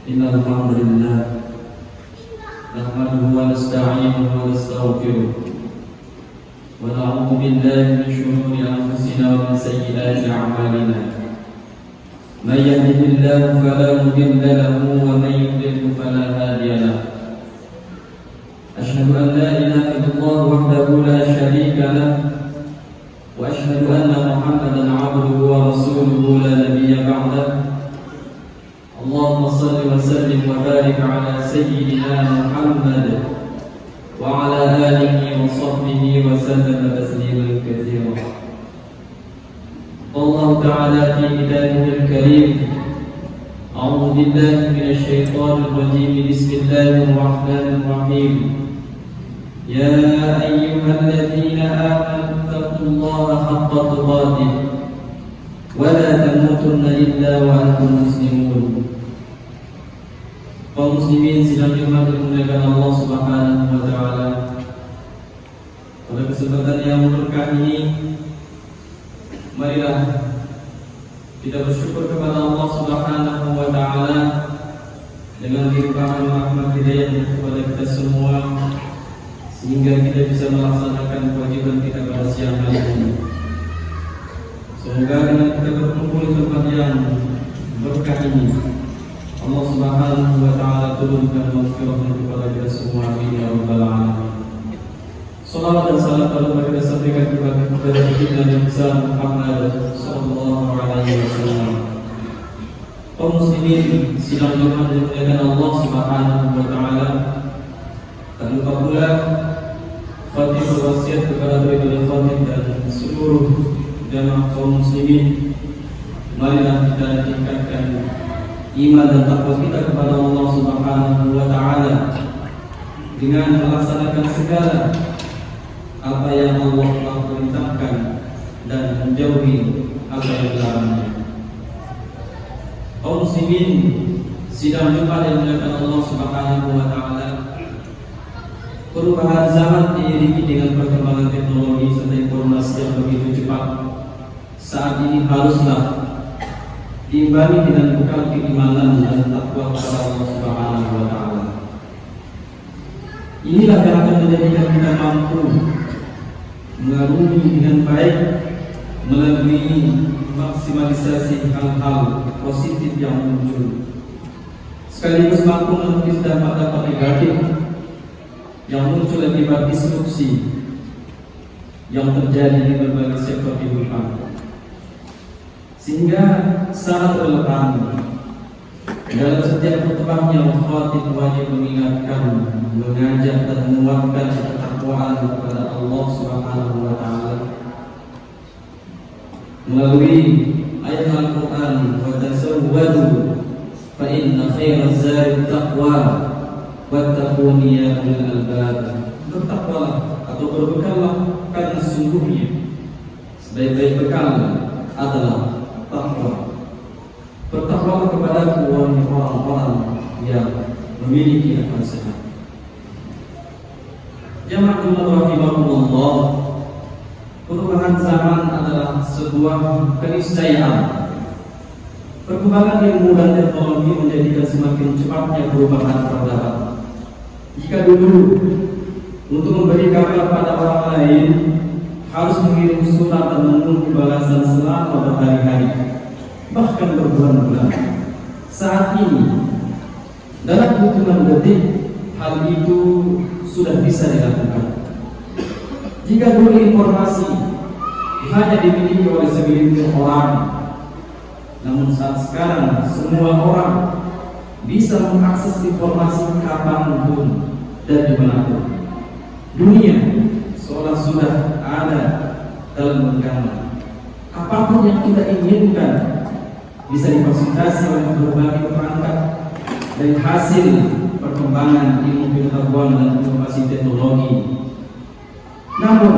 إن الحمد لله نحمده ونستعينه ونستغفره ونعوذ بالله من شرور أنفسنا ومن سيئات أعمالنا من يهده الله فلا مضل له ومن يضلل فلا هادي له أشهد أن لا إله إلا الله وحده لا شريك له وأشهد أن محمدا عبده ورسوله لا نبي بعده اللهم صل وسلم وبارك على سيدنا محمد وعلى آله وصحبه وسلم تسليما كثيرا. الله تعالى في كتابه الكريم أعوذ بالله من الشيطان الرجيم بسم الله الرحمن الرحيم يا أيها الذين آمنوا اتقوا الله حق تقاته ولا تموتن إلا وأنتم مسلمون. Kaum muslimin sidang Jumat dimuliakan Allah Subhanahu wa taala. Pada kesempatan yang berkah ini, marilah kita bersyukur kepada Allah Subhanahu wa taala dengan limpahan rahmat hidayah kepada kita semua sehingga kita bisa melaksanakan kewajiban kita pada siang hari ini. Semoga dengan kita berkumpul di tempat yang berkah ini, Allah Subhanahu wa taala turunkan maghfirah kepada kita semua, amin ya rabbal alamin. Salawat dan salam pada kita sampaikan kepada kita yang besar Muhammad sallallahu alaihi wasallam. Kaum muslimin sidang Jumat dimuliakan Allah Subhanahu wa taala. Tak lupa pula Fatih berwasiat kepada Baitul Fatih dan seluruh jamaah kaum muslimin, marilah kita tingkatkan iman dan takwa kita kepada Allah Subhanahu wa taala dengan melaksanakan segala apa yang Allah telah perintahkan dan menjauhi apa yang dilarangnya. Kaum muslimin sidang Jumat yang dimuliakan Allah Subhanahu wa taala, perubahan zaman diiringi dengan perkembangan teknologi serta informasi yang begitu cepat. Saat ini haruslah diimbangi dengan bekal keimanan dan takwa kepada Allah Subhanahu wa taala. Inilah yang akan menjadikan kita mampu mengarungi dengan baik melalui maksimalisasi hal-hal positif yang muncul, sekaligus mampu menepis dampak-dampak negatif yang muncul akibat disrupsi yang terjadi di berbagai sektor kehidupan. Sehingga sangat relevan dalam setiap khutbahnya khatib wajib mengingatkan, mengajak dan menguatkan ketakwaan kepada Allah Subhanahu wa taala melalui ayat Al-Qur'an, wa tazawwadu fa inna khairaz zadi taqwa wattaquni ya ulil albab. Bertakwalah atau berbekallah karena sesungguhnya sebaik-baik bekal adalah takwa. Bertakwalah kepadaku wahai orang-orang yang memiliki akal sehat. Jamaah Jumat rahimahullah, perubahan zaman adalah sebuah keniscayaan. Perkembangan ilmu dan teknologi menjadikan semakin cepatnya perubahan peradaban. Jika dulu untuk memberi kabar pada orang lain harus mengirim surat dan menunggu balasan selama berhari-hari, bahkan berbulan-bulan, saat ini dalam hitungan detik hal itu sudah bisa dilakukan. Jika dulu informasi hanya dimiliki oleh segelintir orang, namun saat sekarang semua orang bisa mengakses informasi kapanpun dan dimanapun. Dunia seolah sudah ada dalam genggaman. Apapun yang kita inginkan bisa difasilitasi oleh berbagai perangkat dari hasil perkembangan ilmu pengetahuan dan inovasi teknologi. Namun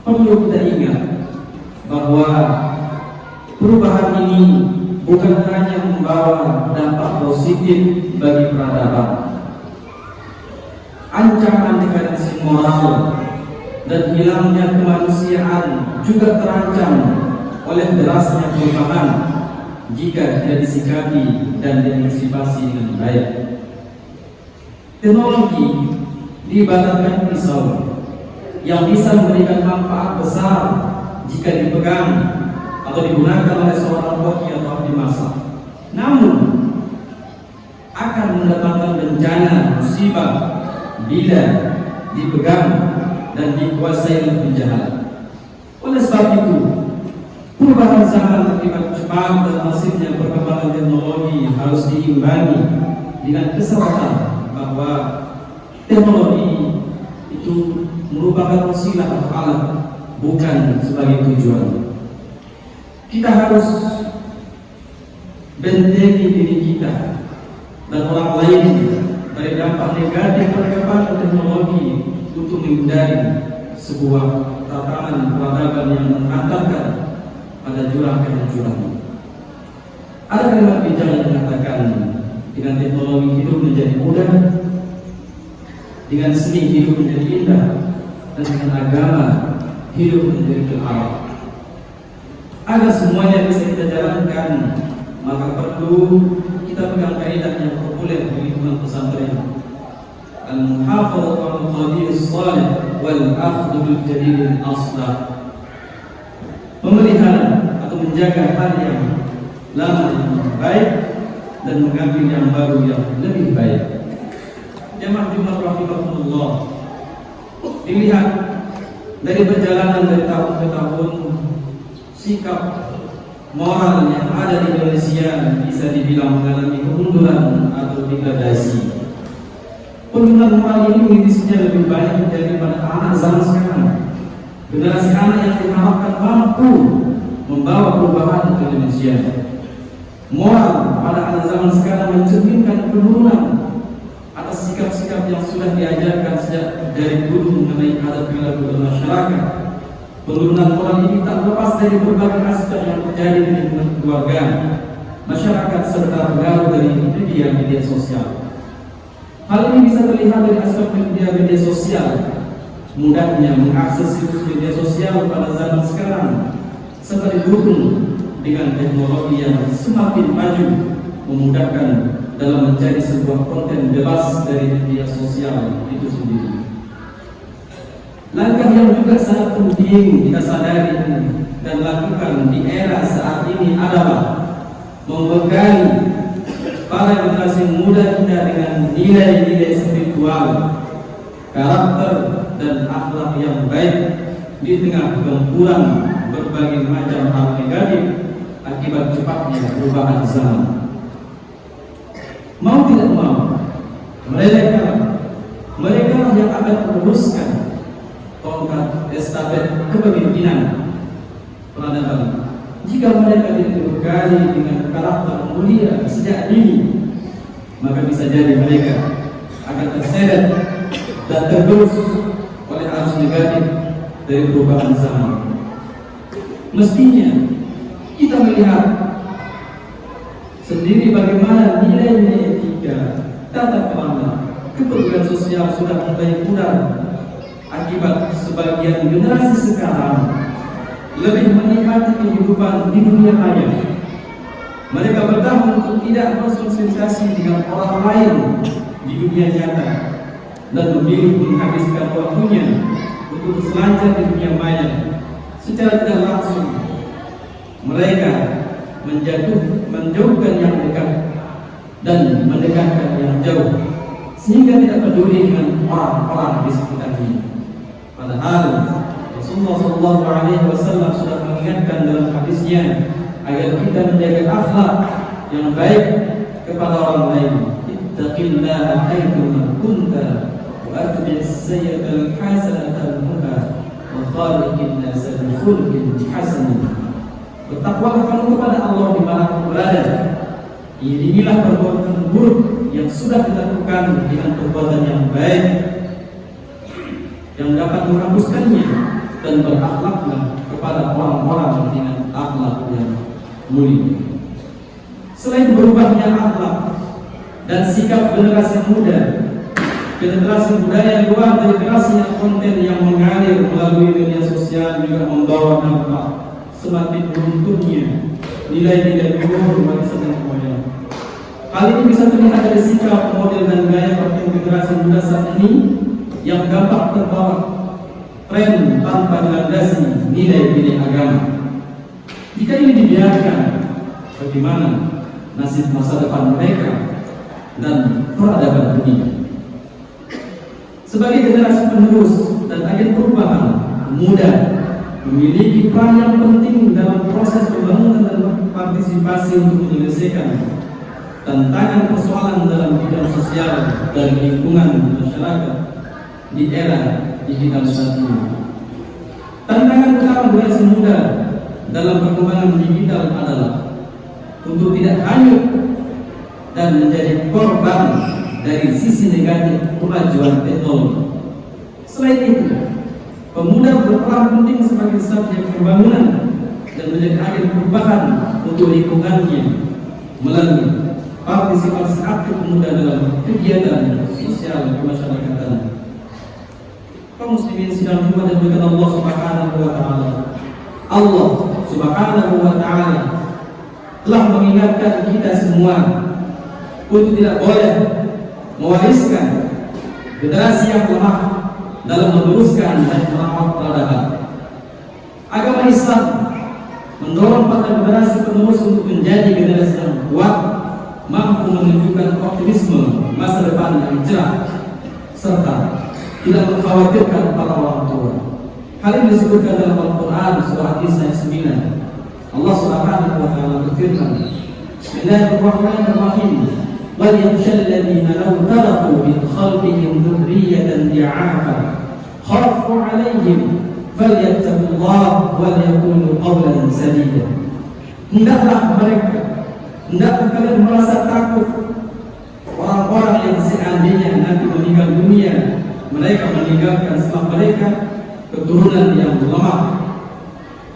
perlu kita ingat bahwa perubahan ini bukan hanya membawa dampak positif bagi peradaban. Ancaman dekadensi moral dan hilangnya kemanusiaan juga terancam oleh derasnya perubahan jika tidak disikapi dan diantisipasi dengan baik. Teknologi diibaratkan pisau yang bisa memberikan manfaat besar jika dipegang atau digunakan oleh seorang koki atau ahli masak. Namun akan mendatangkan bencana musibah bila dipegang dan dikuasai oleh penjahat. Oleh sebab itu, perubahan zaman akibat cepat dan masifnya perkembangan teknologi harus diimbangi dengan kesadaran bahwa teknologi itu merupakan wasilah atau alat, bukan sebagai tujuan. Kita harus bentengi diri kita dan orang lain dari dampak negatif perkembangan teknologi untuk menghindari sebuah tatanan peradaban yang mengantarkan pada jurang kehancuran. Ada kalimat bijak yang mengatakan, dengan teknologi hidup menjadi mudah, dengan seni hidup menjadi indah, dan dengan agama hidup menjadi terarah. Agar semuanya bisa kita jalankan, maka perlu kita pegang kaidah yang populer di lingkungan pesantren, al-muhafadzatu 'alal qadim as-salih wal akhdhu bil jadid al-aslah. Memelihara atau menjaga hal yang lama yang baik dan mengambil yang baru yang lebih baik. Jamaah Jumat rahimahullah, dilihat dari perjalanan dari tahun ke tahun, sikap moral yang ada di Indonesia bisa dibilang mengalami kemunduran atau degradasi. Penurunan moral ini mengintisinya lebih banyak daripada anak zaman sekarang. Generasi anak yang diharapkan mampu membawa perubahan ke Indonesia. Moral pada anak zaman sekarang mencerminkan penurunan atas sikap-sikap yang sudah diajarkan sejak dari dulu mengenai adat perilaku masyarakat. Penurunan moral ini tak lepas dari berbagai aspek yang terjadi di lingkungan keluarga, masyarakat, serta pengaruh dari media sosial. Hal ini bisa terlihat dari aspek media sosial. Mudahnya mengakses situs media sosial pada zaman sekarang, serta didukung dengan teknologi yang semakin maju, memudahkan dalam mencari sebuah konten bebas dari media sosial itu sendiri. Langkah yang juga sangat penting kita sadari dan lakukan di era saat ini adalah membekali para generasi muda kita dengan nilai-nilai spiritual, karakter dan akhlak yang baik di tengah gempuran berbagai macam hal negatif akibat cepatnya perubahan zaman. Mau tidak mau, mereka yang akan meneruskan tongkat estafet kepemimpinan peradaban. Jika mereka dibekali dengan karakter mulia sejak dini, maka bisa jadi mereka akan terseret dan tergerus oleh arus negatif dari perubahan zaman. Mestinya kita melihat sendiri bagaimana nilai-nilai etika, tata krama, kepedulian sosial sudah mulai pudar akibat sebagian generasi sekarang lebih menikmati kehidupan di dunia maya. Mereka bertahan untuk tidak bersosialisasi dengan orang lain di dunia nyata dan memilih menghabiskan waktunya untuk berselancar di dunia maya. Secara tidak langsung mereka menjauhkan yang dekat dan mendekatkan yang jauh, sehingga tidak peduli dengan orang-orang di sekitarnya. Padahal Rasulullah SAW sudah mengingatkan dalam hadisnya agar kita menjaga akhlak yang baik kepada orang lain. Ittaqillaha haitsuma kunta wa atbi'is sayyi'atal hasanata tamhuha wa khaliqin nasa bi khuluqin hasan. Bertakwalah kamu kepada Allah dimanapun berada. Inilah perbuatan buruk yang sudah dilakukan dengan perbuatan yang baik yang dapat menghapuskannya, dan berakhlaklah kepada orang-orang dengan akhlak yang mulia. Selain berubahnya akhlak dan sikap generasi muda, generasi budaya luar dari generasi konten yang mengalir melalui media sosial juga membawa dampak semakin runtuhnya nilai-nilai luhur warisan nenek moyang. Hal ini bisa terlihat dari sikap, model, dan gaya pakaian generasi muda saat ini yang gampang terbawa tren tanpa dilandasi nilai-nilai agama. Jika ini dibiarkan, bagaimana nasib masa depan mereka dan peradaban dunia? Sebagai generasi penerus dan agen perubahan, muda memiliki peran yang penting dalam proses pembangunan dan partisipasi untuk menyelesaikan tantangan persoalan dalam bidang sosial dan lingkungan masyarakat di era digital saat ini. Tantangan utama generasi muda dalam perkembangan digital adalah untuk tidak hanyut dan menjadi korban dari sisi negatif kemajuan teknologi. Selain itu, pemuda berperan penting sebagai subjek pembangunan dan menjadi agen perubahan untuk lingkungannya melalui partisipasi aktif pemuda dalam kegiatan sosial kemasyarakatan. Kaum muslimin sidang Jumat dan berkat Allah Subhanahu wa taala. Allah Subhanahu wa taala telah mengingatkan kita semua untuk tidak boleh mewariskan generasi yang lemah dalam meneruskan dan merawat peradaban. Agama Islam mendorong para generasi penerus untuk menjadi generasi yang kuat, mampu menunjukkan optimisme masa depan yang cerah, serta tidak mengkhawatirkan para orang tua. Hal ini disebutkan dalam Al-Quran surah An-Nisa 9. Allah Subhanahu wa taala berfirman, Bismillahirrahmanirrahim. Wal yakhshal ladzina law taraku min khalfihim dhurriyyatan di'afan khafu 'alaihim falyattaqullaha wal yaqulu qawlan sadida. Hendaklah kalian merasa takut orang-orang yang seandainya nanti meninggal dunia, mereka meninggalkan setelah mereka keturunan yang lemah,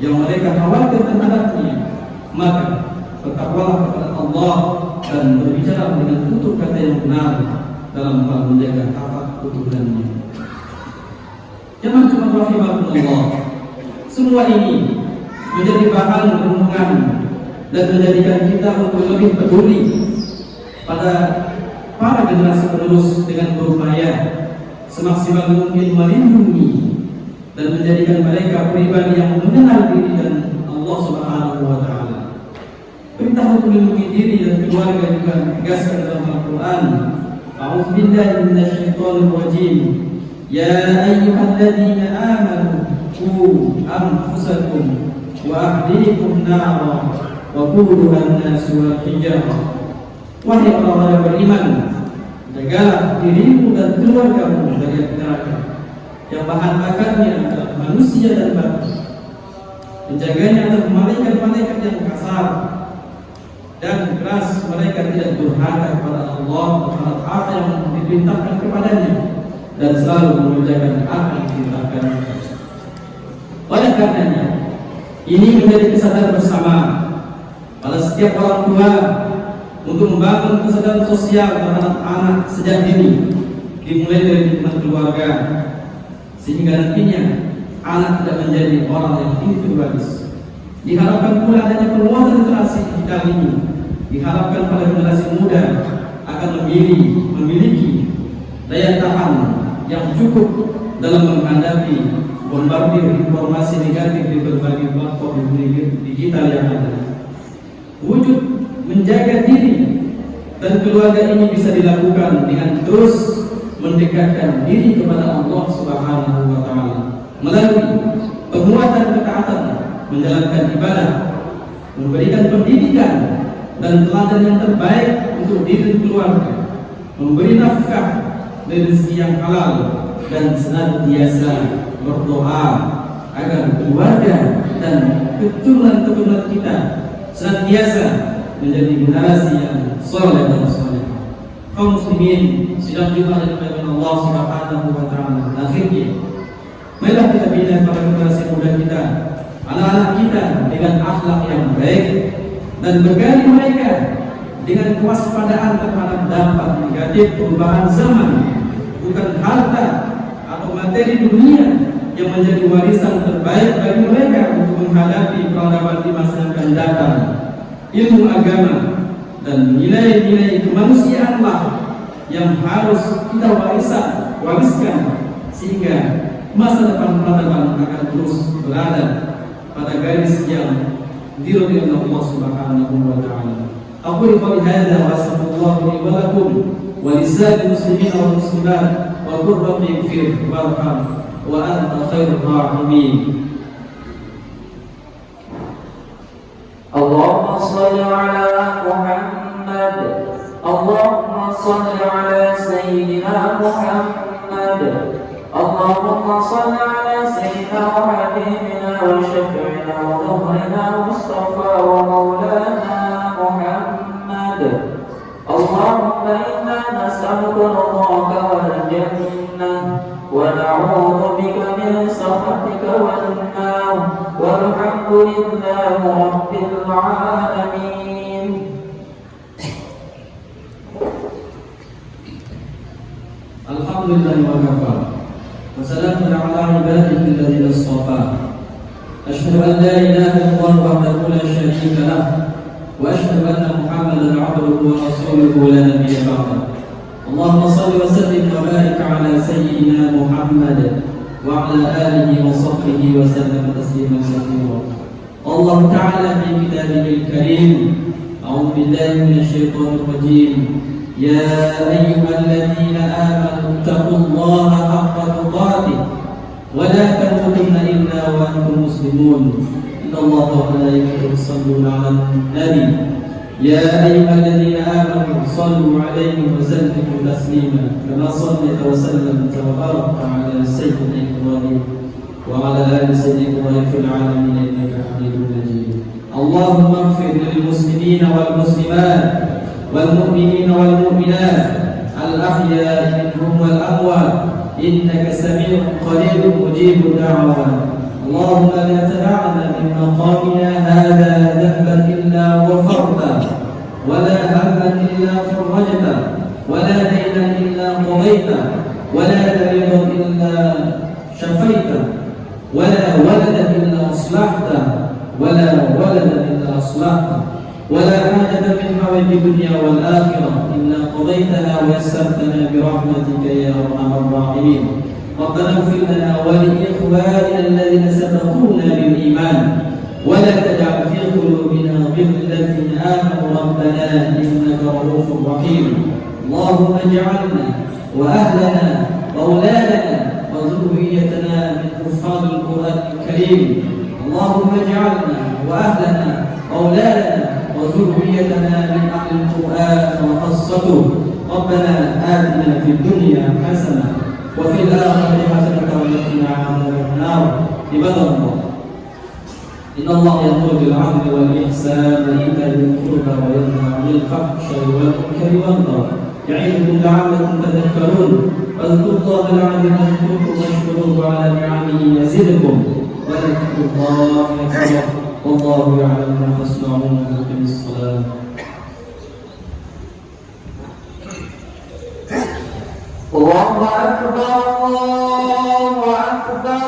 yang mereka khawatir terhadapnya. Maka bertakwalah kepada Allah dan berbicara dengan tutur kata yang benar dalam hal menjaga hak keturunannya. Jemaah Jumat rahimahumullah, semua ini menjadi bahan renungan dan menjadikan kita untuk lebih peduli pada para generasi penerus dengan berupaya semaksimal mungkin melindungi dan menjadikan mereka pribadi yang mengenal diri dan Allah Subhanahu wa taala. Perintah untuk melindungi diri dan keluarga juga ditegaskan dalam Al-Quran. A'udzu billahi minasyaitonir rajim. Ya ayyuhalladzina amanu qu anfusakum wa ahlikum nara wa quduha an-nasu wal hijarah. Wahai orang-orang yang beriman, jagalah dirimu dan keluargamu dari neraka yang bahan bakarnya adalah manusia dan batu. Penjaganya adalah malaikat-malaikat yang kasar dan keras, mereka tidak durhaka kepada Allah terhadap apa yang diperintahkan kepadanya dan selalu mengerjakan apa yang diperintahkan. Oleh karenanya, ini menjadi kesadaran bersama pada setiap orang tua untuk membangun kesadaran sosial terhadap anak sejak dini, dimulai dari lingkungan keluarga, sehingga nantinya anak tidak menjadi orang yang individualis. Diharapkan pula adanya penguatan generasi digital ini. Diharapkan pada generasi muda akan memiliki daya tahan yang cukup dalam menghadapi bombardir informasi negatif di berbagai platform digital yang ada. Wujud menjaga diri dan keluarga ini bisa dilakukan dengan terus mendekatkan diri kepada Allah Subhanahu wa taala melalui penguatan ketaatan, menjalankan ibadah, memberikan pendidikan dan teladan yang terbaik untuk diri dan keluarga, memberi nafkah dari rezeki yang halal, dan senantiasa berdoa agar keluarga dan keturunan-keturunan kita senantiasa menjadi generasi yang soleh dan soleh. Kaum muslimin sidang Jumat yang dimuliakan Allah Subhanahu wa taala. Akhirnya, marilah kita bina para generasi muda kita, anak-anak kita dengan akhlak yang baik dan bergali mereka dengan kewaspadaan terhadap dampak negatif perubahan zaman. Bukan harta atau materi dunia yang menjadi warisan terbaik bagi mereka untuk menghadapi peradaban di masa yang akan datang, ilmu agama dan nilai-nilai kemanusiaanlah yang harus kita wariskan sehingga masa depan peradaban akan terus berada pada garis yang diridhoi Allah Subhanahu wa taala. Aku qouli hadza wa sallallahu li wa lakum wa lisa'il muslimin wal muslimat wa qur rabbi ighfir warham wa anta khairur rahimin. Allahumma shalli ala Muhammad, Allahumma shalli ala sayyidina Muhammad, Allahumma shalli ala sayyidina wa habibina wa syafi'ina wa dhuhrina Mustafa wa maulana Muhammad. Allahumma inna nas'aluka ridhaka wal jannah wa na'udzu bika min sakhatika wan nar. Walhamdulillahi rabbil alamin. Alhamdulillahi wa kafa. Wassalamun ala ibadihi alladhina istafa. Asyhadu an la ilaha illallah wahdahu la syarika lah wa asyhadu anna Muhammadan 'abduhu wa rasuluhu la nabiyya ba'dahu. Allahumma shalli wa sallim wa barik ala sayyidina Muhammad wa ala alihi wa sahbihi wa sallam tasliman katsira. Allah Ta'ala fi kitabihil karim. A'udzu billahi minasy syaithanir rajim. يا أيها الذين آمنوا اتقوا الله حق تقاته ولا تموتن إلا وأنتم مسلمون إن الله وملائكته يصلون على النبي يا أيها الذين آمنوا صلوا عليه وسلموا تسليما كما صليت وسلمت وباركت على سيدنا إبراهيم وعلى آل سيدنا إبراهيم في العالمين إنك حميد مجيد. اللهم اغفر للمسلمين والمسلمات والمؤمنين والمؤمنات الأحياء منهم والأموات إنك سميع قريب مجيب دعوات. اللهم لا تدعنا من مقامنا هذا ذنبا إلا غفرته ولا هما إلا فرجته ولا دينا إلا قضيته ولا مريضا إلا شفيته ولا ولدا إلا أصلحته ولا ولدا إلا أصلحته ولا حاجة من حوائج الدنيا والآخرة إلا قضيتها ويسرتنا برحمتك يا أرحم الراحمين. ربنا اغفر لنا ولإخواننا الذين سبقونا بالإيمان ولا تجعل في قلوبنا غلا للذين آمنوا ربنا إنك رؤوف رحيم. اللهم اجعلنا وأهلنا وأولادنا وذريتنا من حفاظ القرآن الكريم. اللهم اجعلنا وأهلنا وأولادنا وذريتنا من أهل القرآن وخاصته. ربنا آتنا في الدنيا حسنة وفي الآخرة حسنة وقنا عذاب النار. عباد الله إن الله يأمر بالعدل والإحسان وإيتاء ذي القربى وينهى عن الفحشاء والمنكر والبغي يعظكم لعلكم تذكرون. واذكروا الله العظيم يذكركم واشكروه على نعمه يزدكم ولذكر الله أكبر والله يعلم ما تصنعون. وأقم الصلاة. الله أكبر الله أكبر.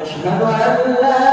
أشهد أن لا